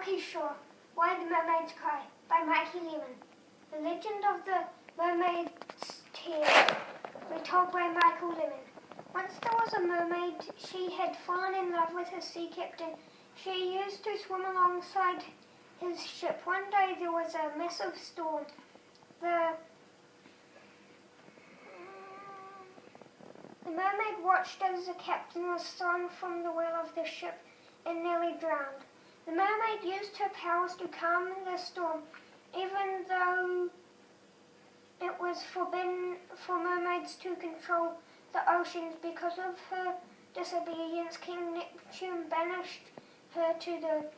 Rocky Shore, Why the Mermaids Cry by Mikey. The Legend of the Mermaid's Tears, retold by Michael Lemon. Once there was a mermaid. She had fallen in love with her sea captain. She used to swim alongside his ship. One day there was a massive storm. The mermaid watched as the captain was thrown from the wheel of the ship and nearly drowned. The mermaid used her powers to calm the storm, even though it was forbidden for mermaids to control the oceans. Because of her disobedience, King Neptune banished her to the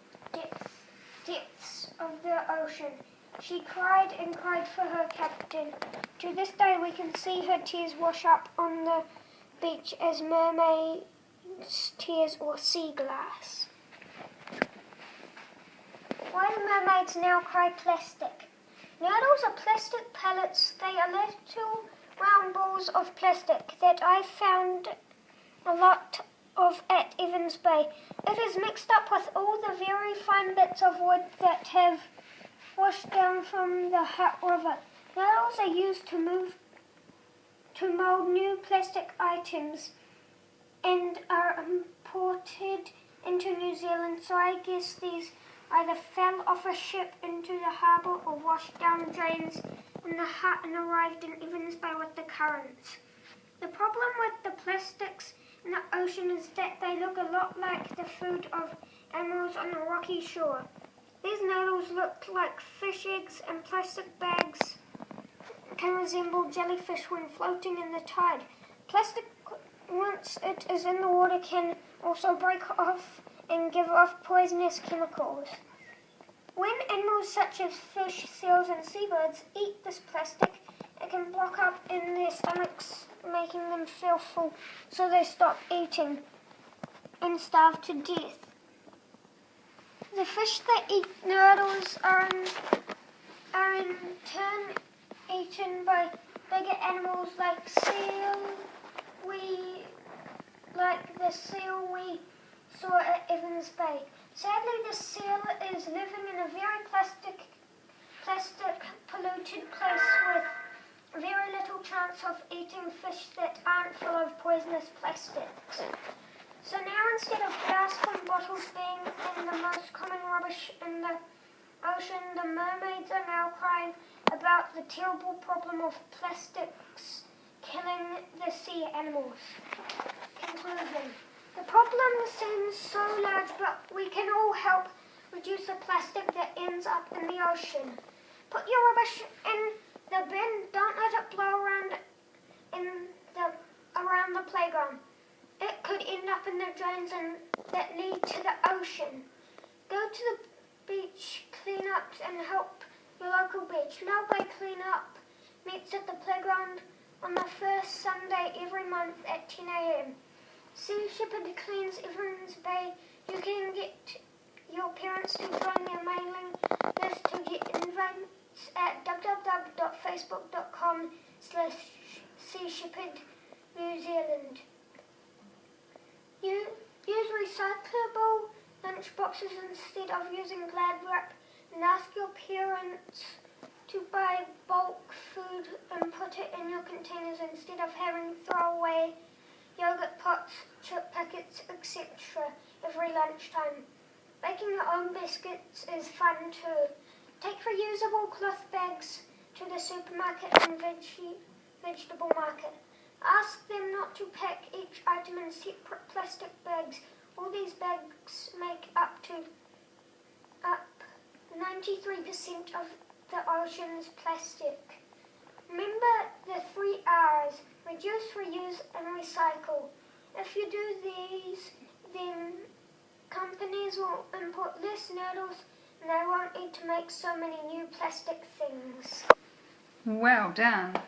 depths of the ocean. She cried and cried for her captain. To this day we can see her tears wash up on the beach as mermaids' tears or sea glass. Why do mermaids now cry plastic? Noodles are plastic pellets. They are little round balls of plastic that I found a lot of at Evans Bay. It is mixed up with all the very fine bits of wood that have washed down from the Hutt River. Noodles are used to mold new plastic items and are imported into New Zealand, so I guess these either fell off a ship into the harbour or washed down drains in the Hutt and arrived in Evans Bay with the currents. The problem with the plastics in the ocean is that they look a lot like the food of animals on the rocky shore. These noodles look like fish eggs, and plastic bags can resemble jellyfish when floating in the tide. Plastic, once it is in the water, can also break off and give off poisonous chemicals. When animals such as fish, seals and seabirds eat this plastic, it can block up in their stomachs, making them feel full, so they stop eating and starve to death. The fish that eat noodles are in turn eaten by bigger animals like the seal we saw at Evans Bay. Sadly, the seal is living in a very plastic polluted place with very little chance of eating fish that aren't full of poisonous plastics. So now, instead of glass from bottles being in the most common rubbish in the ocean, the mermaids are now crying about the terrible problem of plastics killing the sea animals. Conclusion. The problem seems so large, but we can all help reduce the plastic that ends up in the ocean. Put your rubbish in the bin. Don't let it blow around the playground. It could end up in the drains that lead to the ocean. Go to the beach cleanups and help your local beach. Melbourne Cleanup meets at the playground on the first Sunday every month at 10 a.m. Sea Shepherd cleans Evans Bay. You can get your parents to join their mailing list to get invites at www.facebook.com/Sea Shepherd New Zealand. Use recyclable lunch boxes instead of using Glad wrap, and ask your parents to buy bulk food and put it in your containers instead of having throwaway yogurt pots, chip packets, etc. every lunchtime. Baking your own biscuits is fun too. Take reusable cloth bags to the supermarket and vegetable market. Ask them not to pack each item in separate plastic bags. All these bags make up 93% of the ocean's plastic. Remember the 3 R's: reduce, reuse and recycle. If you do these, then companies will import less noodles and they won't need to make so many new plastic things. Well done.